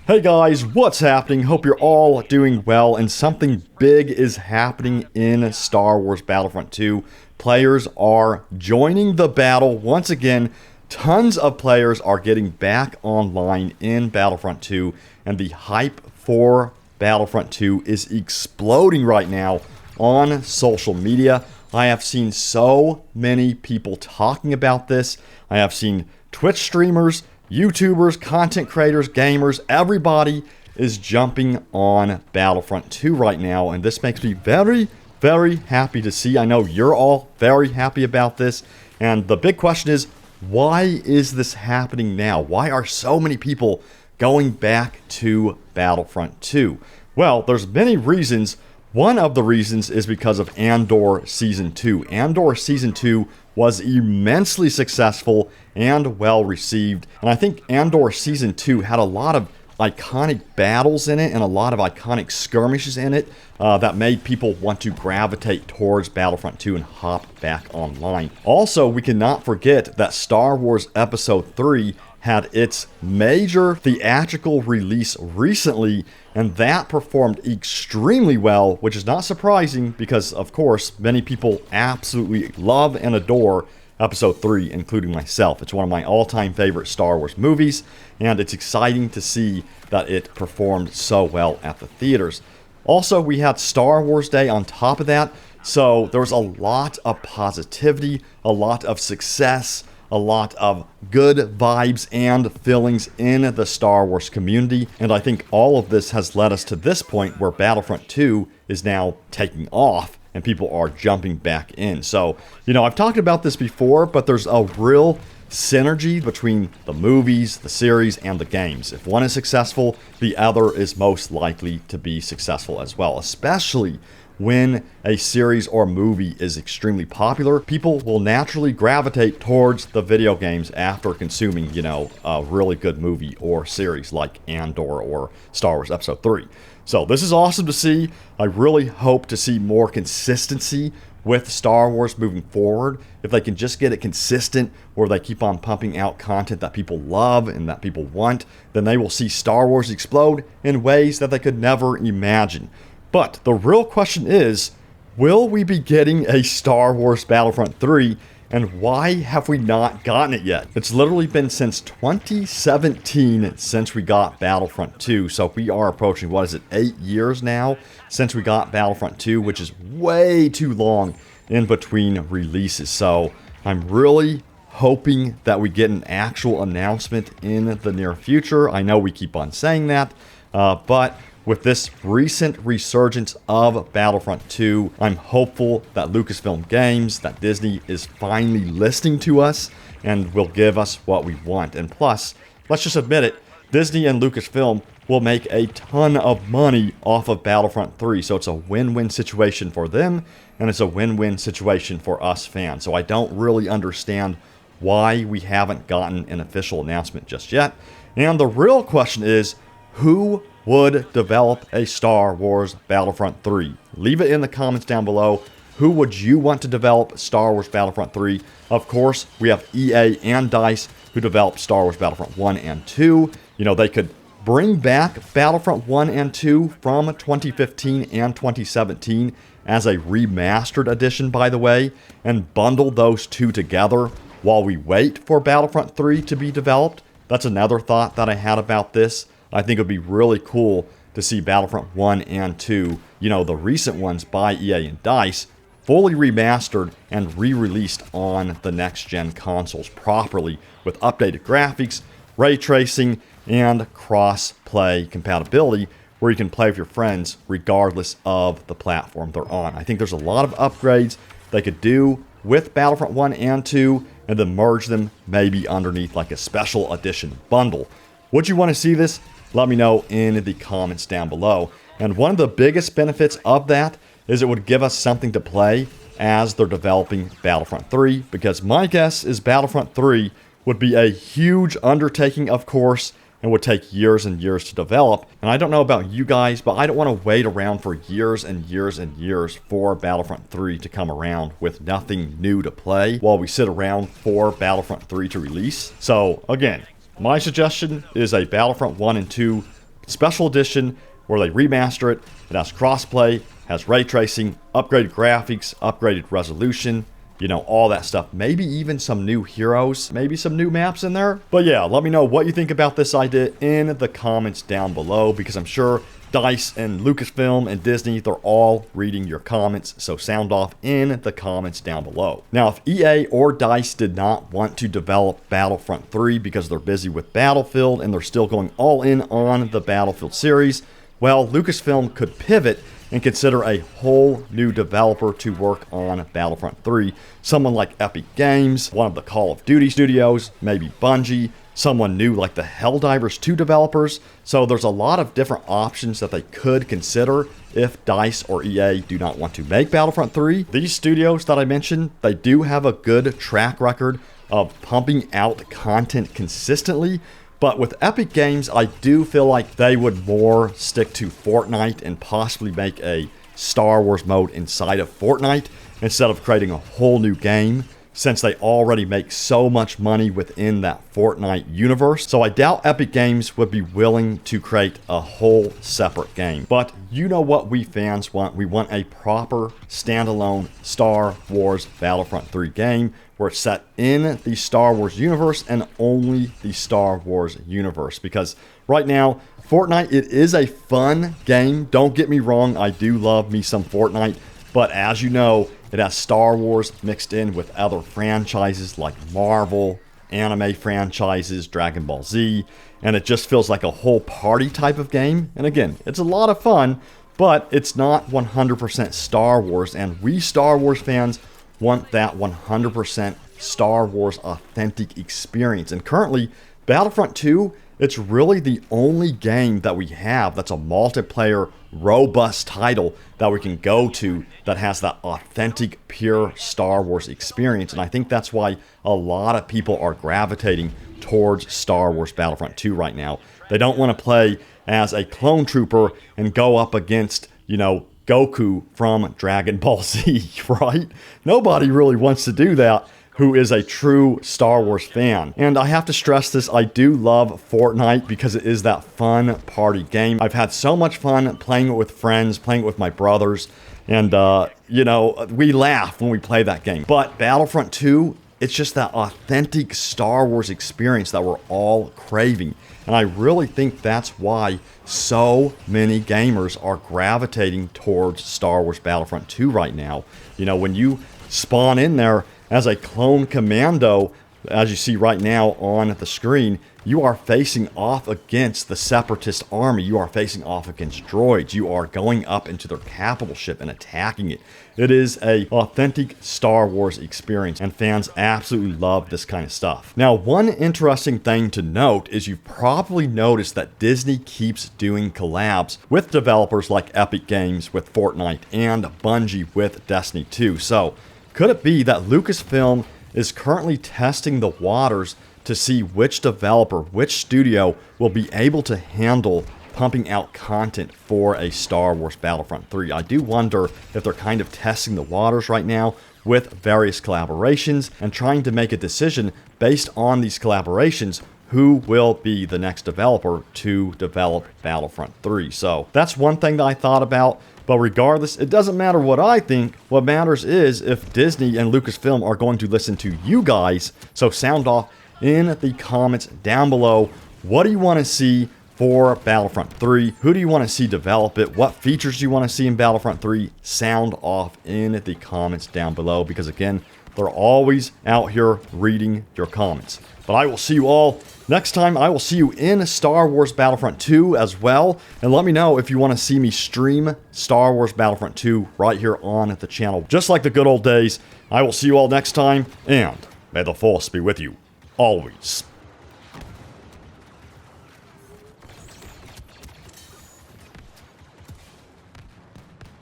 Hey guys, what's happening? Hope you're all doing well, and something big is happening in Star Wars Battlefront 2. Players are joining the battle once again. Tons of players are getting back online in Battlefront 2, and the hype for Battlefront 2 is exploding right now on social media. I have seen so many people talking about this. I have seen Twitch streamers, YouTubers, content creators, gamers, everybody is jumping on Battlefront 2 right now, and this makes me very, very happy to see. I know you're all very happy about this, and the big question is, why is this happening now? Why are so many people going back to Battlefront 2? Well, there's many reasons. One of the reasons is because of Andor Season 2. Andor Season 2 was immensely successful and well received. And I think Andor Season 2 had a lot of iconic battles in it and a lot of iconic skirmishes in it that made people want to gravitate towards Battlefront 2 and hop back online. Also, we cannot forget that Star Wars Episode 3 had its major theatrical release recently, and that performed extremely well, which is not surprising because, of course, many people absolutely love and adore Episode 3, including myself. It's one of my all-time favorite Star Wars movies, and it's exciting to see that it performed so well at the theaters. Also, we had Star Wars Day on top of that, so there was a lot of positivity, a lot of success, a lot of good vibes and feelings in the Star Wars community, and I think all of this has led us to this point where Battlefront 2 is now taking off and people are jumping back in. So, I've talked about this before, but there's a real synergy between the movies, the series, and the games. If one is successful, the other is most likely to be successful as well, especially when a series or movie is extremely popular. People will naturally gravitate towards the video games after consuming, a really good movie or series like Andor or Star Wars Episode 3. So this is awesome to see. I really hope to see more consistency with Star Wars moving forward. If they can just get it consistent, where they keep on pumping out content that people love and that people want, then they will see Star Wars explode in ways that they could never imagine. But the real question is, will we be getting a Star Wars Battlefront 3, and why have we not gotten it yet? It's literally been since 2017 since we got Battlefront 2, so we are approaching, 8 years now since we got Battlefront 2, which is way too long in between releases. So I'm really hoping that we get an actual announcement in the near future. I know we keep on saying that, but with this recent resurgence of Battlefront 2, I'm hopeful that Lucasfilm Games, that Disney is finally listening to us and will give us what we want. And plus, let's just admit it, Disney and Lucasfilm will make a ton of money off of Battlefront 3. So it's a win-win situation for them, and it's a win-win situation for us fans. So I don't really understand why we haven't gotten an official announcement just yet. And the real question is, who would develop a Star Wars Battlefront 3? Leave it in the comments down below. Who would you want to develop Star Wars Battlefront 3? Of course, we have EA and DICE who developed Star Wars Battlefront 1 and 2. They could bring back Battlefront 1 and 2 from 2015 and 2017 as a remastered edition, by the way, and bundle those two together while we wait for Battlefront 3 to be developed. That's another thought that I had about this. I think it would be really cool to see Battlefront 1 and 2, the recent ones by EA and DICE, fully remastered and re-released on the next-gen consoles properly with updated graphics, ray tracing, and cross-play compatibility where you can play with your friends regardless of the platform they're on. I think there's a lot of upgrades they could do with Battlefront 1 and 2 and then merge them maybe underneath like a special edition bundle. Would you want to see this? Let me know in the comments down below. And one of the biggest benefits of that is it would give us something to play as they're developing Battlefront 3, because my guess is Battlefront 3 would be a huge undertaking, of course, and would take years and years to develop. And I don't know about you guys, but I don't want to wait around for years and years and years for Battlefront 3 to come around with nothing new to play while we sit around for Battlefront 3 to release. So again, my suggestion is a Battlefront 1 and 2 Special Edition, where they remaster it. It has crossplay, has ray tracing, upgraded graphics, upgraded resolution, you know, all that stuff. Maybe even some new heroes, maybe some new maps in there. But yeah, let me know what you think about this idea in the comments down below, because I'm sure DICE and Lucasfilm and Disney, they're all reading your comments, so sound off in the comments down below. Now, if EA or DICE did not want to develop Battlefront 3 because they're busy with Battlefield and they're still going all in on the Battlefield series, well, Lucasfilm could pivot and consider a whole new developer to work on Battlefront 3. Someone like Epic Games, one of the Call of Duty studios, maybe Bungie, someone new like the Helldivers 2 developers. So there's a lot of different options that they could consider if DICE or EA do not want to make Battlefront 3. These studios that I mentioned, they do have a good track record of pumping out content consistently. But with Epic Games, I do feel like they would more stick to Fortnite and possibly make a Star Wars mode inside of Fortnite instead of creating a whole new game, since they already make so much money within that Fortnite universe. So I doubt Epic Games would be willing to create a whole separate game. But you know what we fans want. We want a proper standalone Star Wars Battlefront 3 game where it's set in the Star Wars universe and only the Star Wars universe. Because right now, Fortnite, it is a fun game. Don't get me wrong, I do love me some Fortnite. But as you know, it has Star Wars mixed in with other franchises like Marvel, anime franchises, Dragon Ball Z, and it just feels like a whole party type of game. And again, it's a lot of fun, but it's not 100% Star Wars, and we Star Wars fans want that 100% Star Wars authentic experience. And currently, Battlefront 2, it's really the only game that we have that's a multiplayer, robust title that we can go to that has that authentic, pure Star Wars experience. And I think that's why a lot of people are gravitating towards Star Wars Battlefront 2 right now. They don't want to play as a clone trooper and go up against, you know, Goku from Dragon Ball Z, right? Nobody really wants to do that who is a true Star Wars fan. And I have to stress this, I do love Fortnite because it is that fun party game. I've had so much fun playing it with friends, playing it with my brothers, and you know, we laugh when we play that game. But Battlefront 2, it's just that authentic Star Wars experience that we're all craving. And I really think that's why so many gamers are gravitating towards Star Wars Battlefront 2 right now. You know, when you spawn in there as a clone commando, as you see right now on the screen, you are facing off against the Separatist army. You are facing off against droids. You are going up into their capital ship and attacking it. It is an authentic Star Wars experience, and fans absolutely love this kind of stuff. Now, one interesting thing to note is you've probably noticed that Disney keeps doing collabs with developers like Epic Games with Fortnite and Bungie with Destiny 2. So, could it be that Lucasfilm is currently testing the waters to see which developer, which studio will be able to handle pumping out content for a Star Wars Battlefront 3? I do wonder if they're kind of testing the waters right now with various collaborations and trying to make a decision based on these collaborations who will be the next developer to develop Battlefront 3. So that's one thing that I thought about. But regardless, it doesn't matter what I think. What matters is if Disney and Lucasfilm are going to listen to you guys. So sound off in the comments down below. What do you want to see for Battlefront 3? Who do you want to see develop it? What features do you want to see in Battlefront 3? Sound off in the comments down below, because again, they're always out here reading your comments. But I will see you all next time. I will see you in Star Wars Battlefront 2 as well. And let me know if you want to see me stream Star Wars Battlefront 2 right here on the channel, just like the good old days. I will see you all next time, and may the Force be with you always.